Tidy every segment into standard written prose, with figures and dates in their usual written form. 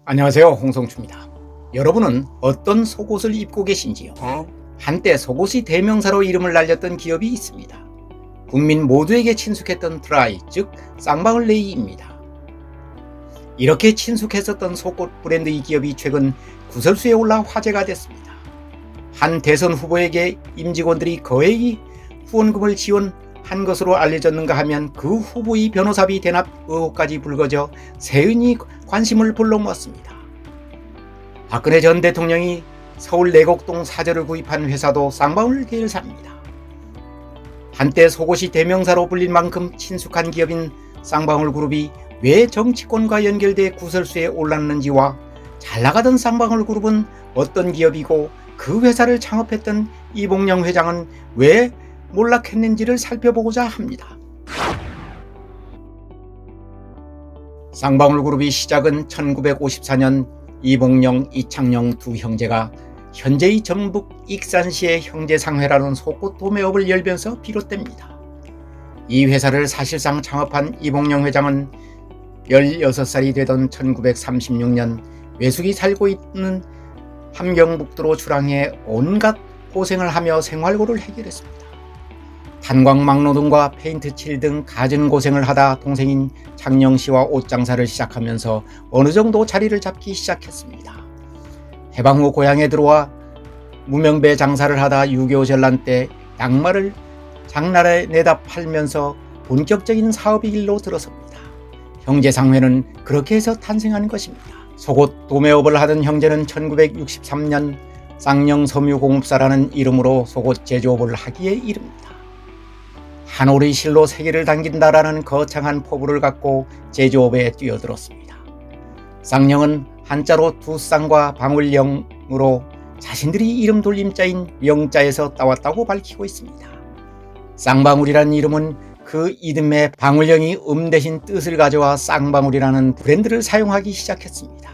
안녕하세요, 홍성주입니다. 여러분은 어떤 속옷을 입고 계신지요? 한때 속옷이 대명사로 이름을 날렸던 기업이 있습니다. 국민 모두에게 친숙했던 드라이, 즉 쌍방울레이입니다. 이렇게 친숙했었던 속옷 브랜드 이 기업이 최근 구설수에 올라 화제가 됐습니다. 한 대선 후보에게 임직원들이 거액의 후원금을 지원한 것으로 알려졌는가 하면 그 후보의 변호사비 대납 의혹까지 불거져 세은이 관심을 불러모았습니다. 박근혜 전 대통령이 서울 내곡동 사저를 구입한 회사도 쌍방울 계열사입니다. 한때 속옷이 대명사로 불릴 만큼 친숙한 기업인 쌍방울 그룹이 왜 정치권과 연결돼 구설수에 올랐는지와 잘나가던 쌍방울 그룹은 어떤 기업이고 그 회사를 창업했던 이봉영 회장은 왜 몰락했는지를 살펴보고자 합니다. 쌍방울 그룹의 시작은 1954년 이봉영, 이창영 두 형제가 현재의 전북 익산시의 형제상회라는 속옷 도매업을 열면서 비롯됩니다. 이 회사를 사실상 창업한 이봉영 회장은 16살이 되던 1936년 외숙이 살고 있는 함경북도로 출항해 온갖 고생을 하며 생활고를 해결했습니다. 탄광 막노동과 페인트 칠 등 갖은 고생을 하다 동생인 창영씨와 옷장사를 시작하면서 어느 정도 자리를 잡기 시작했습니다. 해방 후 고향에 들어와 무명배 장사를 하다 6.25 전란 때 양말을 장날에 내다 팔면서 본격적인 사업의 길로 들어섭니다. 형제상회는 그렇게 해서 탄생한 것입니다. 속옷 도매업을 하던 형제는 1963년 쌍영섬유공업사라는 이름으로 속옷 제조업을 하기에 이릅니다. 한 올의 실로 세계를 당긴다라는 거창한 포부를 갖고 제조업에 뛰어들었습니다. 쌍영은 한자로 두 쌍과 방울영으로 자신들이 이름 돌림자인 영자에서 따왔다고 밝히고 있습니다. 쌍방울이라는 이름은 그 이듬해 방울영이 대신 뜻을 가져와 쌍방울이라는 브랜드를 사용하기 시작했습니다.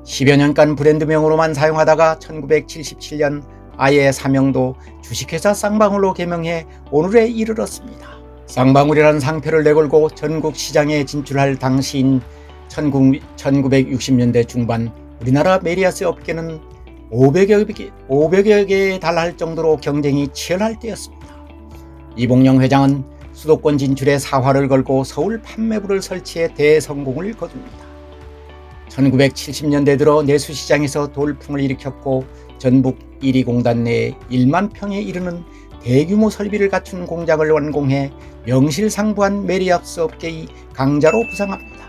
10여 년간 브랜드명으로만 사용하다가 1977년 아예 사명도 주식회사 쌍방울로 개명해 오늘에 이르렀습니다. 쌍방울이라는 상표를 내걸고 전국 시장에 진출할 당시인 1960년대 중반 우리나라 메리아스 업계는 500여 개에 달할 정도로 경쟁이 치열할 때였습니다. 이봉영 회장은 수도권 진출에 사활을 걸고 서울 판매부를 설치해 대성공을 거둡니다. 1970년대 들어 내수시장에서 돌풍을 일으켰고 전북 1위 공단 내에 1만 평에 이르는 대규모 설비를 갖춘 공장을 완공해 명실상부한 메리아스 업계의 강자로 부상합니다.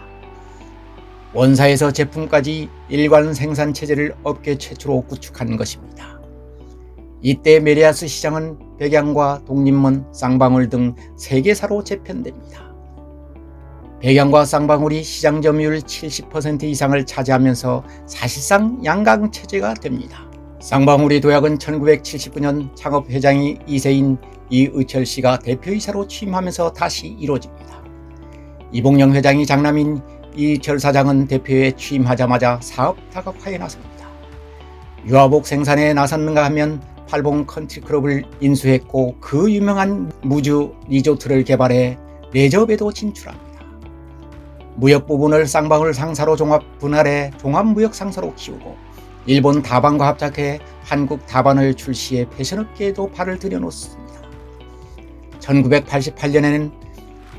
원사에서 제품까지 일관 생산 체제를 업계 최초로 구축한 것입니다. 이때 메리아스 시장은 백양과 독립문, 쌍방울 등 3개사로 재편됩니다. 백양과 쌍방울이 시장 점유율 70% 이상을 차지하면서 사실상 양강 체제가 됩니다. 쌍방울이 도약은 1979년 창업 회장이 2세인 이의철 씨가 대표이사로 취임하면서 다시 이루어집니다. 이봉영 회장이 장남인 이의철 사장은 대표에 취임하자마자 사업 다각화에 나섭니다. 유아복 생산에 나섰는가 하면 팔봉 컨트리클럽을 인수했고 그 유명한 무주 리조트를 개발해 레저업에도 진출합니다. 무역 부분을 쌍방울 상사로 종합 분할해 종합무역상사로 키우고 일본 다반과 합작해 한국 다반을 출시해 패션업계에도 발을 들여놓습니다. 1988년에는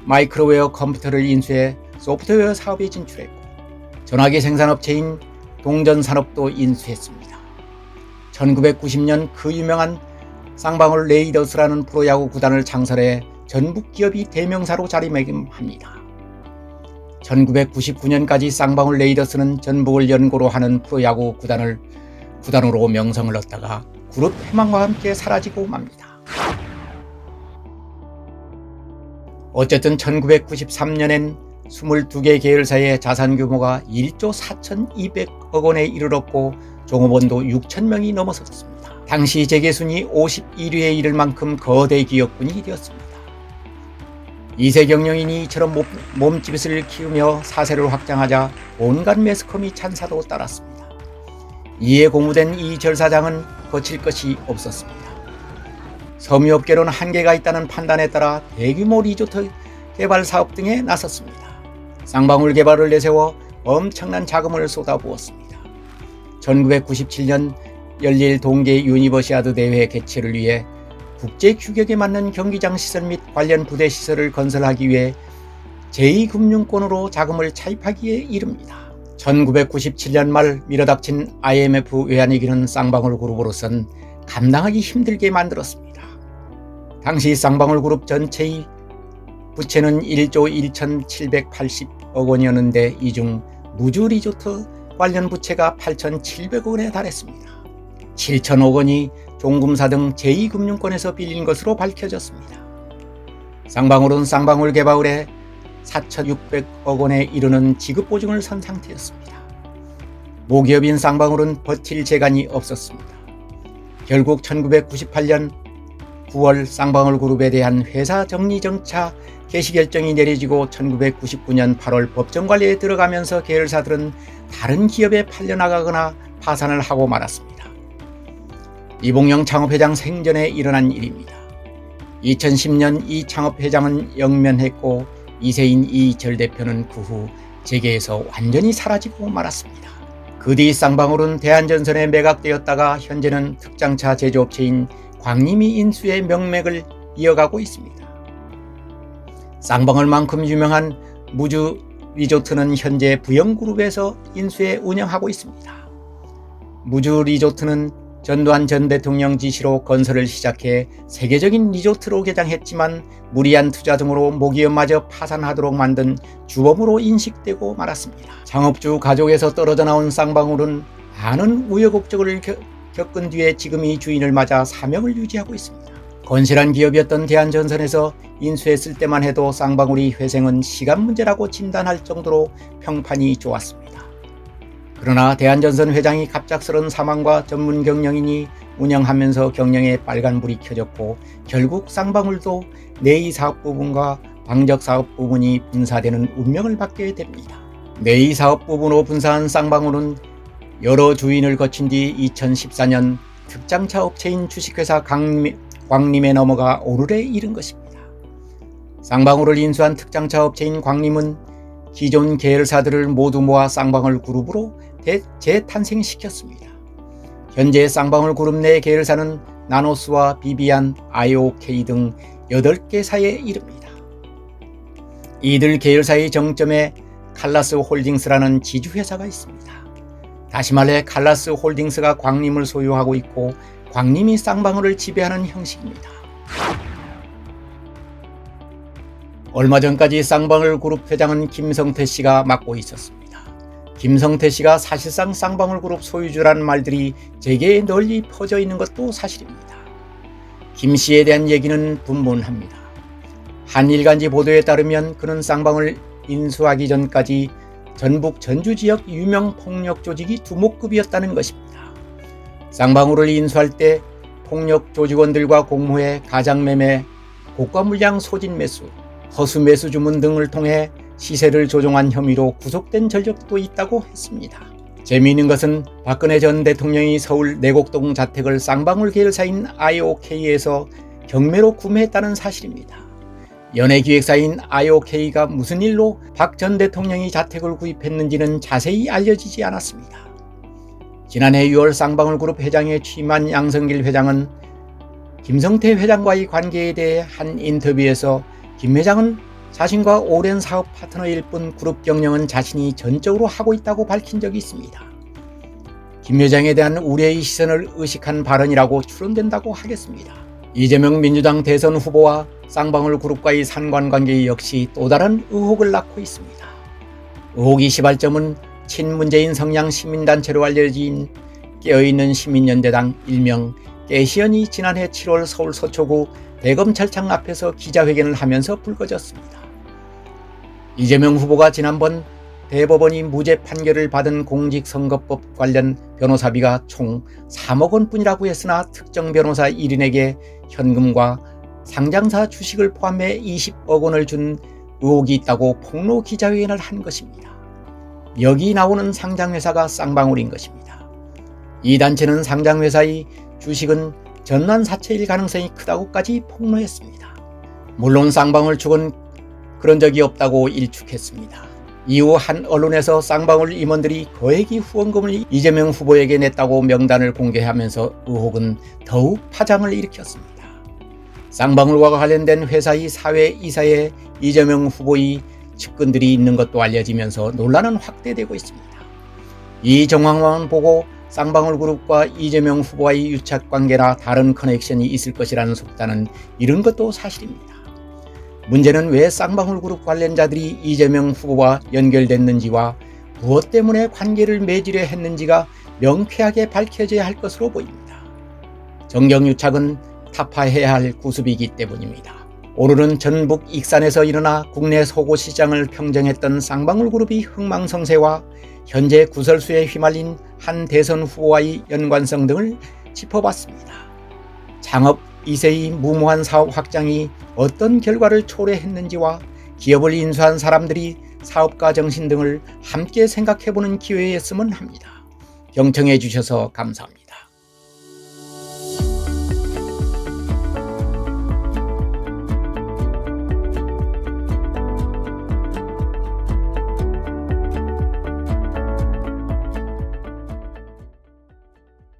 마이크로웨어 컴퓨터를 인수해 소프트웨어 사업에 진출했고 전화기 생산업체인 동전산업도 인수했습니다. 1990년 그 유명한 쌍방울 레이더스라는 프로야구 구단을 창설해 전북 기업이 대명사로 자리매김합니다. 1999년까지 쌍방울 레이더스는 전북을 연고로 하는 프로야구 구단으로 명성을 얻다가 그룹 해망과 함께 사라지고 맙니다. 어쨌든 1993년엔 22개 계열사의 자산 규모가 1조 4,200억 원에 이르렀고 종업원도 6,000명이 넘어섰습니다. 당시 재계순위 51위에 이를 만큼 거대 기업군이 되었습니다. 2세 경영인이 이처럼 몸집을 키우며 사세를 확장하자 온갖 매스컴이 찬사도 따랐습니다. 이에 고무된 이의철 사장은 거칠 것이 없었습니다. 섬유업계로는 한계가 있다는 판단에 따라 대규모 리조트 개발 사업 등에 나섰습니다. 쌍방울 개발을 내세워 엄청난 자금을 쏟아부었습니다. 1997년 열릴 동계 유니버시아드 대회 개최를 위해 국제 규격에 맞는 경기장 시설 및 관련 부대 시설을 건설하기 위해 제2금융권으로 자금을 차입하기에 이릅니다. 1997년 말 밀어닥친 IMF 외환위기는 쌍방울 그룹으로선 감당하기 힘들게 만들었습니다. 당시 쌍방울 그룹 전체의 부채는 1조 1,780억 원이었는데 이 중 무주 리조트 관련 부채가 8,700억 원에 달했습니다. 7천억 원이 종금사 등 제2금융권에서 빌린 것으로 밝혀졌습니다. 쌍방울은 쌍방울 개발에 4,600억 원에 이르는 지급 보증을 선 상태였습니다. 모기업인 쌍방울은 버틸 재간이 없었습니다. 결국 1998년 9월 쌍방울 그룹에 대한 회사 정리정차 개시 결정이 내려지고 1999년 8월 법정 관리에 들어가면서 계열사들은 다른 기업에 팔려나가거나 파산을 하고 말았습니다. 이봉영 창업회장 생전에 일어난 일입니다. 2010년 이 창업회장은 영면했고 이세인 이희철 대표는 그 후 재계에서 완전히 사라지고 말았습니다. 그 뒤 쌍방울은 대한전선에 매각되었다가 현재는 특장차 제조업체인 광림이 인수의 명맥을 이어가고 있습니다. 쌍방울만큼 유명한 무주 리조트는 현재 부영그룹에서 인수해 운영하고 있습니다. 무주 리조트는 전두환 전 대통령 지시로 건설을 시작해 세계적인 리조트로 개장했지만 무리한 투자 등으로 모기업마저 파산하도록 만든 주범으로 인식되고 말았습니다. 창업주 가족에서 떨어져 나온 쌍방울은 많은 우여곡절을 겪은 뒤에 지금 이 주인을 맞아 사명을 유지하고 있습니다. 건실한 기업이었던 대한전선에서 인수했을 때만 해도 쌍방울이 회생은 시간 문제라고 진단할 정도로 평판이 좋았습니다. 그러나 대한전선 회장이 갑작스런 사망과 전문 경영인이 운영하면서 경영에 빨간불이 켜졌고 결국 쌍방울도 내의 사업 부분과 방적 사업 부분이 분사되는 운명을 받게 됩니다. 내의 사업 부분으로 분사한 쌍방울은 여러 주인을 거친 뒤 2014년 특장차 업체인 주식회사 광림에 넘어가 오늘에 이른 것입니다. 쌍방울을 인수한 특장차 업체인 광림은 기존 계열사들을 모두 모아 쌍방울 그룹으로 재탄생시켰습니다. 현재 쌍방울 그룹 내 계열사는 나노스와 비비안, IOK 등 8개사에 이릅니다. 이들 계열사의 정점에 칼라스 홀딩스라는 지주회사가 있습니다. 다시 말해 칼라스 홀딩스가 광림을 소유하고 있고 광림이 쌍방울을 지배하는 형식입니다. 얼마 전까지 쌍방울 그룹 회장은 김성태 씨가 맡고 있었습니다. 김성태 씨가 사실상 쌍방울 그룹 소유주라는 말들이 재계에 널리 퍼져 있는 것도 사실입니다. 김 씨에 대한 얘기는 분분합니다. 한 일간지 보도에 따르면 그는 쌍방울 인수하기 전까지 전북 전주 지역 유명 폭력 조직이 두목급이었다는 것입니다. 쌍방울을 인수할 때 폭력 조직원들과 공모해 가장매매, 고가 물량 소진 매수, 허수 매수 주문 등을 통해 시세를 조종한 혐의로 구속된 전력도 있다고 했습니다. 재미있는 것은 박근혜 전 대통령이 서울 내곡동 자택을 쌍방울 계열사인 IOK에서 경매로 구매했다는 사실입니다. 연예기획사인 IOK가 무슨 일로 박 전 대통령이 자택을 구입했는지는 자세히 알려지지 않았습니다. 지난해 6월 쌍방울 그룹 회장에 취임한 양성길 회장은 김성태 회장과의 관계에 대해 한 인터뷰에서 김 회장은 자신과 오랜 사업 파트너일 뿐 그룹 경영은 자신이 전적으로 하고 있다고 밝힌 적이 있습니다. 김 회장에 대한 우려의 시선을 의식한 발언이라고 추론된다고 하겠습니다. 이재명 민주당 대선 후보와 쌍방울 그룹과의 상관관계 역시 또 다른 의혹을 낳고 있습니다. 의혹의 시발점은 친문재인 성향 시민단체로 알려진 깨어있는 시민연대당 일명 깨시연이 지난해 7월 서울 서초구 대검찰청 앞에서 기자회견을 하면서 불거졌습니다. 이재명 후보가 지난번 대법원이 무죄 판결을 받은 공직선거법 관련 변호사비가 총 3억 원뿐이라고 했으나 특정 변호사 1인에게 현금과 상장사 주식을 포함해 20억 원을 준 의혹이 있다고 폭로 기자회견을 한 것입니다. 여기 나오는 상장회사가 쌍방울인 것입니다. 이 단체는 상장회사의 주식은 전환사채일 가능성이 크다고까지 폭로했습니다. 물론 쌍방울 측은 그런 적이 없다고 일축했습니다. 이후 한 언론에서 쌍방울 임원들이 거액의 후원금을 이재명 후보에게 냈다고 명단을 공개하면서 의혹은 더욱 파장을 일으켰습니다. 쌍방울과 관련된 회사의 사회이사에 이재명 후보의 측근들이 있는 것도 알려지면서 논란은 확대되고 있습니다. 이 정황만 보고 쌍방울그룹과 이재명 후보와의 유착관계나 다른 커넥션이 있을 것이라는 속단은 이른 것도 사실입니다. 문제는 왜 쌍방울그룹 관련자들이 이재명 후보와 연결됐는지와 무엇 때문에 관계를 맺으려 했는지가 명쾌하게 밝혀져야 할 것으로 보입니다. 정경유착은 타파해야 할 구습이기 때문입니다. 오늘은 전북 익산에서 일어나 국내 속옷시장을 평정했던 쌍방울그룹의 흥망성쇠와 현재 구설수에 휘말린 한 대선 후보와의 연관성 등을 짚어봤습니다. 창업 2세의 무모한 사업 확장이 어떤 결과를 초래했는지와 기업을 인수한 사람들이 사업가 정신 등을 함께 생각해보는 기회였으면 합니다. 경청해 주셔서 감사합니다.